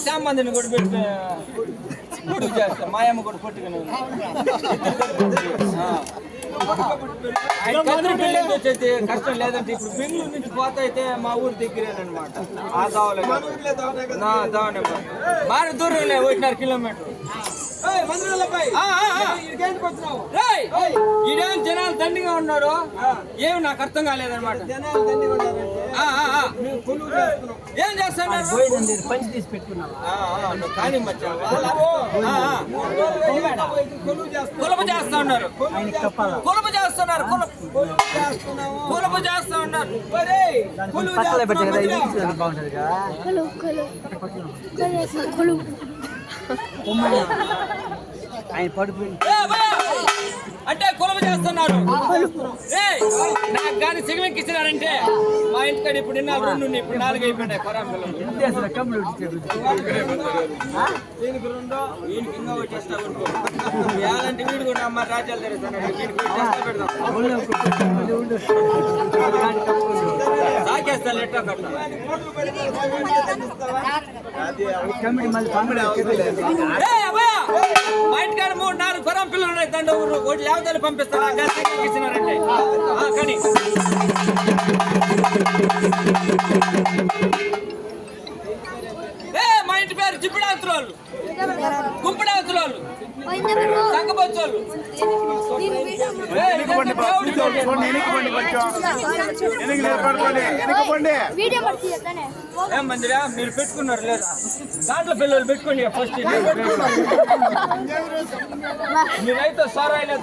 సామాన్యుని కూడా పెట్టి కొడుకు చేస్తా మాయమ్మ కూడా కొట్టుకుని వచ్చేది కష్టం లేదంటే ఇప్పుడు బెంగళూరు నుంచి పోతా అయితే మా ఊరు దగ్గరేనమాట ఆ దావలే దావనే బాగా దూరం లే 1.5 కిలోమీటర్ ఈడేం జనాలు దండిగా ఉన్నారు ఏమి నాకు అర్థం కాలేదన్నమాట ఏం చేస్తున్నారు పంచి తీసి పెట్టుకున్నాను కానీ కులప చేస్తా ఉన్నారు కులప చేస్తున్నారు కులప చేస్తా ఉన్నారు ఆయన పడిపోయి అంటే కులప చేస్తున్నారు నాకు కానీ సిగ్నల్ ఇచ్చినారంటే మా ఇంటికాడ ఇప్పుడు 2 ఇప్పుడు 4 అయిపోయినాయి ఇంకా వచ్చేస్తా ఎలాంటి వీడు కూడా అమ్మ రాజ్యాలు సాకేస్తా లెట్టా కట్ట మా ఇంటికాడ 3-4 పొరం పిల్లలు ఉన్నాయి తండ్రి ఊరు ఒకటి లేవదాలు పంపిస్తాను ఇచ్చినారంటే కానీ మా ఇంటి పేరు చిప్పుడాతులు గుంపుడాతులు సంగబొచ్చోళ్ళు ఏం మందిరా మీరు పెట్టుకున్నారు లేదా దాంట్లో పిల్లలు పెట్టుకోండి ఫస్ట్ మీరైతే సార్ అయినా